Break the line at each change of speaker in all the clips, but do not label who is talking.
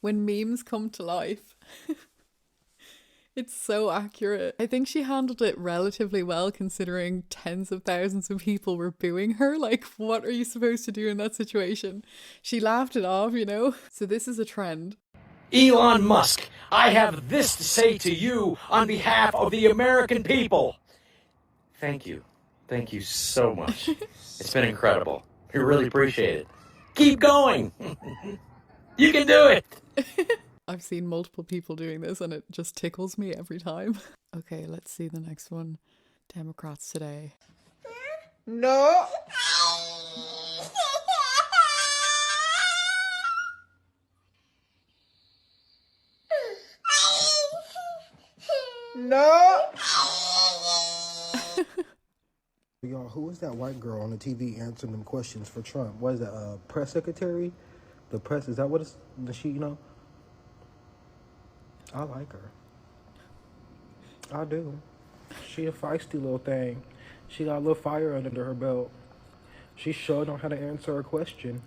When memes come to life. It's so accurate. I think she handled it relatively well considering tens of thousands of people were booing her. Like, what are you supposed to do in that situation? She laughed it off, you know? So this is a trend.
Elon Musk, I have this to say to you on behalf of the American people. Thank you. Thank you so much. It's been incredible. We really appreciate it. Keep going. You can do it.
I've seen multiple people doing this and it just tickles me every time. Okay, let's see the next one. Democrats today.
No. No.
Y'all, who was that white girl on the TV answering them questions for Trump? What is that, press secretary? The press, is that what it's, she, you know? I like her. I do. She a feisty little thing. She got a little fire under her belt. She sure know how to answer a question.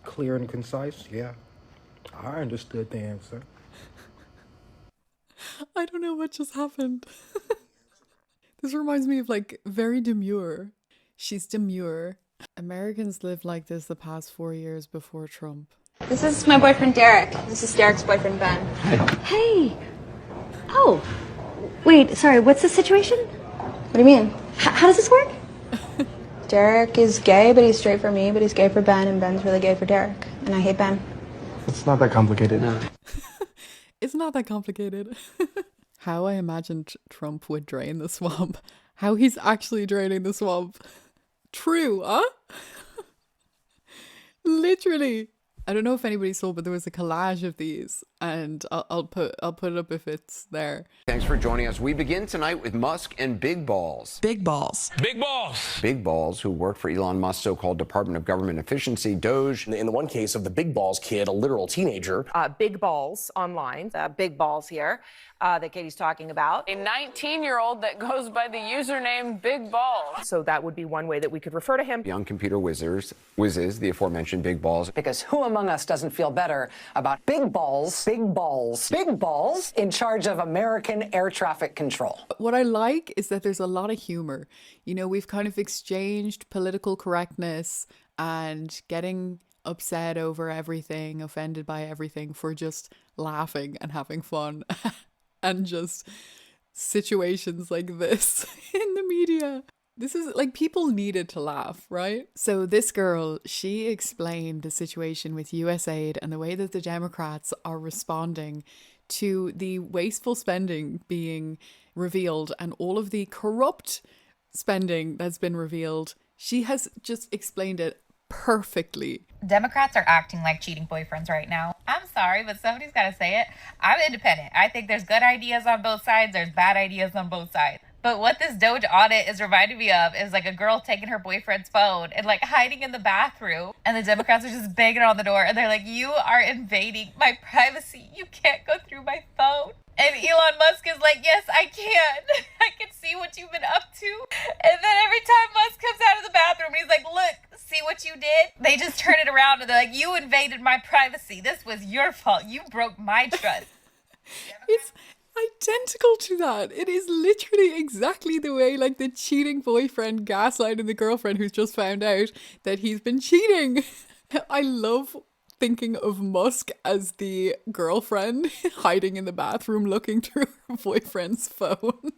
Clear and concise, yeah. I understood the answer.
I don't know what just happened. This reminds me of like very demure. She's demure. Americans lived like this the past 4 years before Trump.
This is my boyfriend Derek. This is Derek's boyfriend Ben.
Hey. Oh. Wait, sorry, what's the situation?
What do you mean?
How does this work?
Derek is gay, but he's straight for me, but he's gay for Ben, and Ben's really gay for Derek. And I hate Ben.
It's not that complicated. No.
It's not that complicated. How I imagined Trump would drain the swamp. How he's actually draining the swamp. True, huh? Literally. I don't know if anybody saw, but there was a collage of these, and I'll put it up if it's there.
Thanks for joining us. We begin tonight with Musk and Big Balls.
Big Balls.
Big balls.
Big Balls, who worked for Elon Musk's so-called Department of Government Efficiency, DOGE.
In the one case of the Big Balls kid, a literal teenager.
Big Balls online, Big Balls here, that Katie's talking about. A 19-year-old that goes by the username Big Balls. So that would be one way that we could refer to him.
Young computer whizzes, the aforementioned Big Balls.
Because who among us doesn't feel better about big balls in charge of American air traffic control?
What I like is that there's a lot of humor. You know, we've kind of exchanged political correctness and getting upset over everything, offended by everything, for just laughing and having fun. And just situations like this in the media. This is like, people needed to laugh, right? So this girl, she explained the situation with USAID and the way that the Democrats are responding to the wasteful spending being revealed and all of the corrupt spending that's been revealed. She has just explained it perfectly.
Democrats are acting like cheating boyfriends right now. I'm sorry, but somebody's got to say it. I'm independent. I think there's good ideas on both sides. There's bad ideas on both sides. But what this DOGE audit is reminding me of is like a girl taking her boyfriend's phone and like hiding in the bathroom. And the Democrats are just banging on the door. And they're like, you are invading my privacy. You can't go through my phone. And Elon Musk is like, yes, I can. I can see what you've been up to. And then every time Musk comes out of the bathroom, he's like, look, see what you did? They just turn it around and they're like, you invaded my privacy. This was your fault. You broke my trust.
It's identical to that. It is literally exactly the way like the cheating boyfriend gaslighting the girlfriend who's just found out that he's been cheating. I love thinking of Musk as the girlfriend hiding in the bathroom looking through her boyfriend's phone.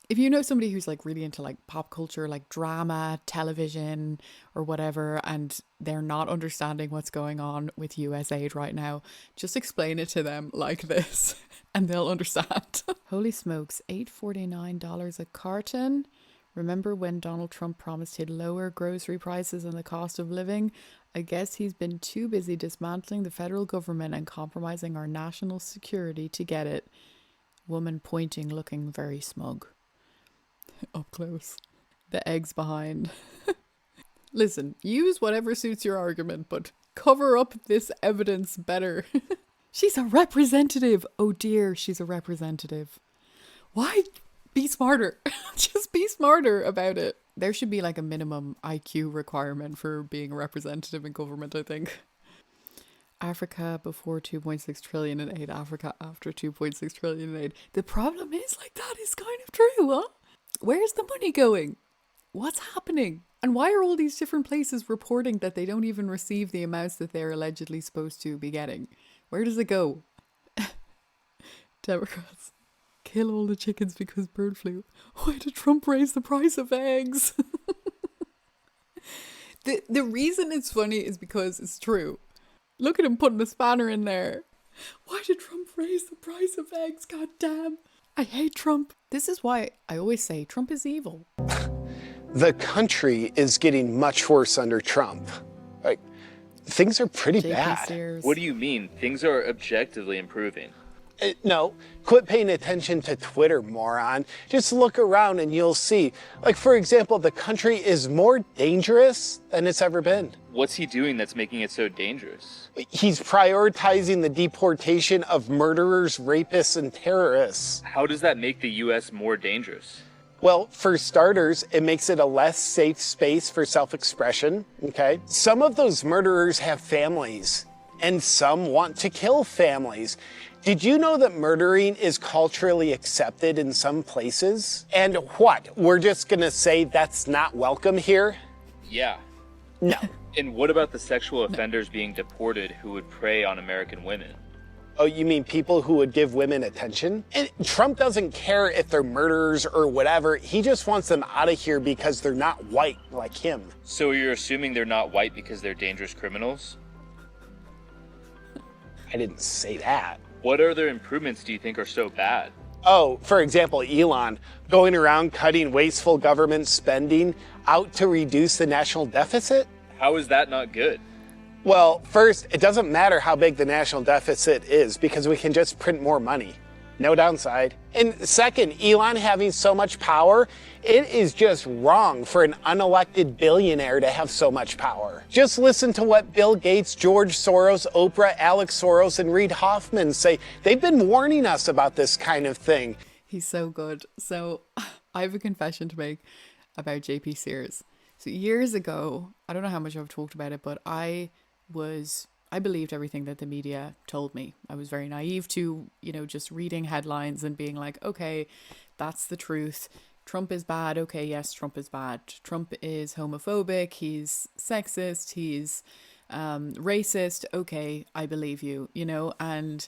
If you know somebody who's like really into like pop culture, like drama, television or whatever, and they're not understanding what's going on with USAID right now, just explain it to them like this and they'll understand. Holy smokes, $8.49 a carton. Remember when Donald Trump promised he'd lower grocery prices and the cost of living? I guess he's been too busy dismantling the federal government and compromising our national security to get it. Woman pointing, looking very smug. Up close. The eggs behind. Listen, use whatever suits your argument, but cover up this evidence better. She's a representative. Oh dear, she's a representative. Why? Be smarter. Just be smarter about it. There should be like a minimum IQ requirement for being a representative in government, I think. Africa before 2.6 trillion in aid, Africa after 2.6 trillion in aid. The problem is, like, that is kind of true, huh? Where's the money going? What's happening? And why are all these different places reporting that they don't even receive the amounts that they're allegedly supposed to be getting? Where does it go? Democrats. Kill all the chickens because bird flu. Why did Trump raise the price of eggs? The reason it's funny is because it's true. Look at him putting a spanner in there. Why did Trump raise the price of eggs? God damn. I hate Trump. This is why I always say Trump is evil.
The country is getting much worse under Trump. Like, things are pretty bad.
Sears.
What do you mean? Things are objectively improving.
No, quit paying attention to Twitter, moron. Just look around and you'll see. Like, for example, the country is more dangerous than it's ever been.
What's he doing that's making it so dangerous?
He's prioritizing the deportation of murderers, rapists, and terrorists.
How does that make the U.S. more dangerous?
Well, for starters, it makes it a less safe space for self-expression, okay? Some of those murderers have families, and some want to kill families. Did you know that murdering is culturally accepted in some places? And what? We're just gonna say that's not welcome here?
Yeah.
No.
And what about the sexual offenders being deported who would prey on American women?
Oh, you mean people who would give women attention? And Trump doesn't care if they're murderers or whatever. He just wants them out of here because they're not white like him.
So you're assuming they're not white because they're dangerous criminals?
I didn't say that.
What other improvements do you think are so bad?
Oh, for example, Elon going around cutting wasteful government spending out to reduce the national deficit?
How is that not good?
Well, first, it doesn't matter how big the national deficit is because we can just print more money. No downside. And second, Elon having so much power, it is just wrong for an unelected billionaire to have so much power. Just listen to what Bill Gates, George Soros, Oprah, Alex Soros, and Reid Hoffman say. They've been warning us about this kind of thing.
He's so good. So I have a confession to make about JP Sears. So years ago, I don't know how much I've talked about it, but I believed everything that the media told me. I was very naive to, just reading headlines and being like, okay, that's the truth. Trump is bad. Okay, yes, Trump is bad. Trump is homophobic. He's sexist. He's racist. Okay, I believe you, and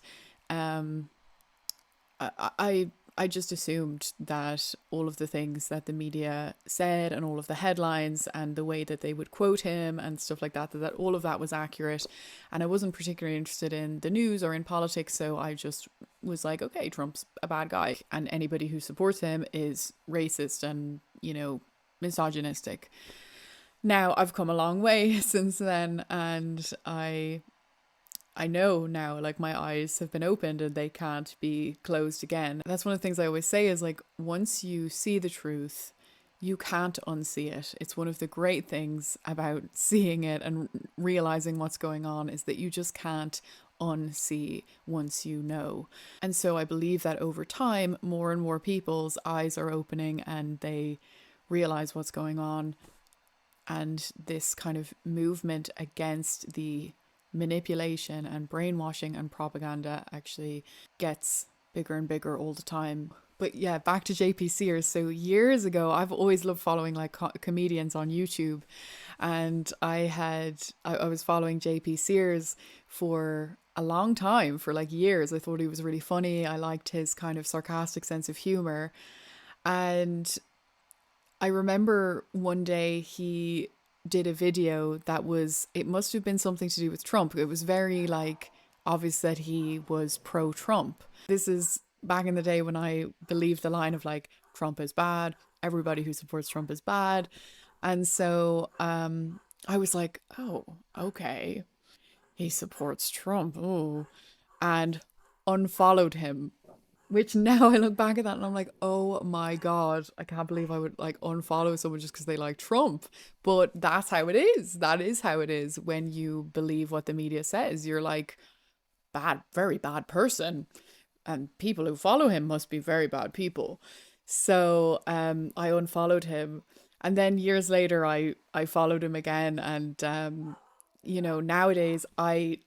I just assumed that all of the things that the media said and all of the headlines and the way that they would quote him and stuff like that all of that was accurate. And I wasn't particularly interested in the news or in politics. So I just was like, okay, Trump's a bad guy. And anybody who supports him is racist and, misogynistic. Now, I've come a long way since then. And I know now, like, my eyes have been opened and they can't be closed again. That's one of the things I always say is, like, once you see the truth, you can't unsee it. It's one of the great things about seeing it and realizing what's going on is that you just can't unsee once you know. And so I believe that over time, more and more people's eyes are opening and they realize what's going on. And this kind of movement against the manipulation and brainwashing and propaganda actually gets bigger and bigger all the time. But yeah, back to JP Sears. So years ago, I've always loved following like comedians on YouTube, and I was following JP Sears for a long time, for like years. I thought he was really funny. I liked his kind of sarcastic sense of humor. And I remember one day he did a video that it must have been something to do with Trump. It was very like obvious that he was pro-Trump. This is back in the day when I believed the line of like, Trump is bad, everybody who supports Trump is bad. And so I was like, oh, okay, he supports Trump, oh, and unfollowed him. Which now I look back at that and I'm like, oh my God, I can't believe I would like unfollow someone just because they like Trump. But that's how it is. That is how it is when you believe what the media says. You're like, bad, very bad person. And people who follow him must be very bad people. So I unfollowed him. And then years later, I followed him again. And, nowadays I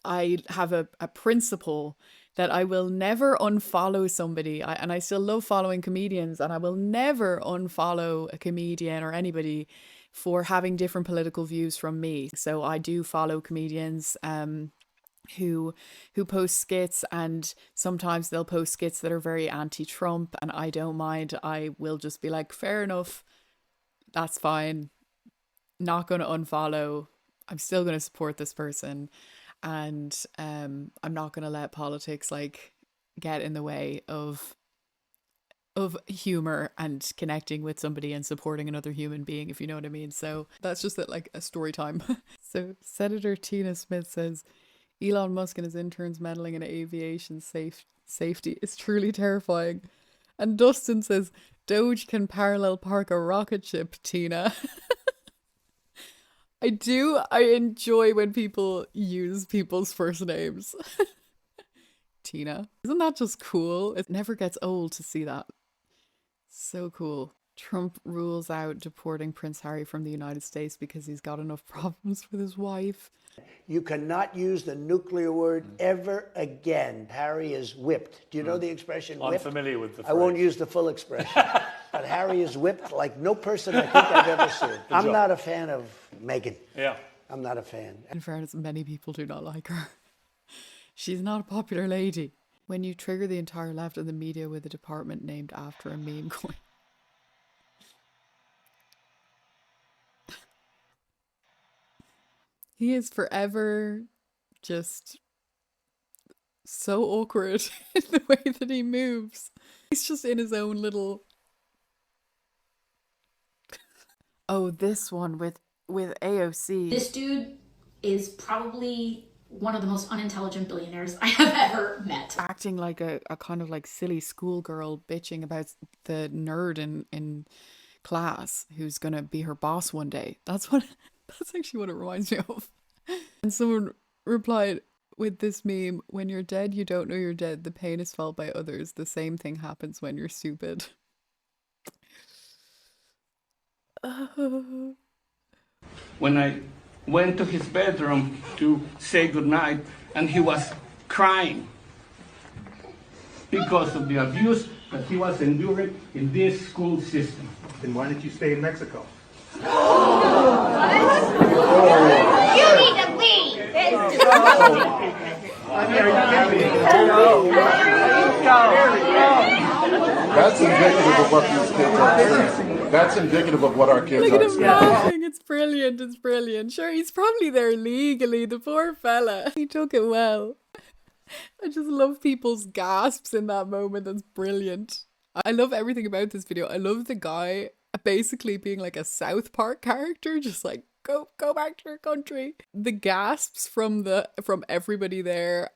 I have a principle that I will never unfollow somebody. And I still love following comedians, and I will never unfollow a comedian or anybody for having different political views from me. So I do follow comedians who post skits, and sometimes they'll post skits that are very anti-Trump, and I don't mind. I will just be like, fair enough, that's fine. Not going to unfollow. I'm still going to support this person. And I'm not going to let politics like get in the way of humor and connecting with somebody and supporting another human being, if you know what I mean. So that's just like a story time. So Senator Tina Smith says, Elon Musk and his interns meddling in aviation safety is truly terrifying. And Dustin says, Doge can parallel park a rocket ship, Tina. I enjoy when people use people's first names. Tina. Isn't that just cool? It never gets old to see that. So cool. Trump rules out deporting Prince Harry from the United States because he's got enough problems with his wife.
You cannot use the nuclear word ever again. Harry is whipped. Do you know the expression whipped?
I'm familiar with the phrase.
I won't use the full expression. But Harry is whipped like no person I think I've ever seen. I'm not a fan of Meghan.
Yeah.
I'm not a fan.
In fairness, many people do not like her. She's not a popular lady. When you trigger the entire left of the media with a department named after a meme coin. He is forever just so awkward in the way that he moves. He's just in his own little... Oh, this one with AOC.
This dude is probably one of the most unintelligent billionaires I have ever met.
Acting like a kind of like silly schoolgirl bitching about the nerd in class who's gonna be her boss one day. That's actually what it reminds me of. And someone replied with this meme, when you're dead, you don't know you're dead. The pain is felt by others. The same thing happens when you're stupid.
When I went to his bedroom to say goodnight, and he was crying because of the abuse that he was enduring in this school system.
Then why didn't you stay in Mexico?
You need to leave.
That's indicative of what these kids are saying. That's indicative of what our kids
Look at
are
him
saying.
laughing. It's brilliant. It's brilliant. Sure, he's probably there legally. The poor fella. He took it well. I just love people's gasps in that moment. That's brilliant. I love everything about this video. I love the guy basically being like a South Park character, just like go back to your country. The gasps from everybody there,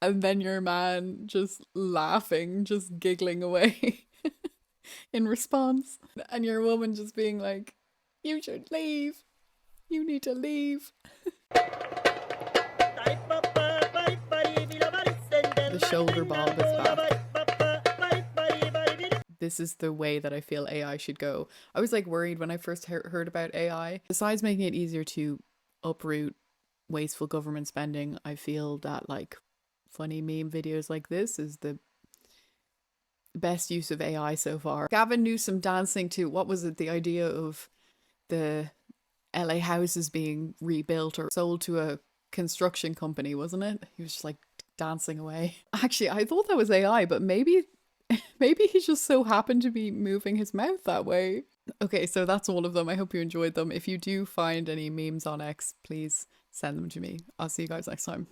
and then your man just laughing, just giggling away in response, and your woman just being like, you should leave. You need to leave. The shoulder bob is back. This is the way that I feel AI should go. I was like worried when I first heard about AI. Besides making it easier to uproot wasteful government spending, I feel that like funny meme videos like this is the best use of AI so far. Gavin Newsom dancing to, what was it, the idea of the LA houses being rebuilt or sold to a construction company, wasn't it? He was just like dancing away. Actually, I thought that was AI, but maybe he just so happened to be moving his mouth that way. Okay, so that's all of them. I hope you enjoyed them. If you do find any memes on X, please send them to me. I'll see you guys next time.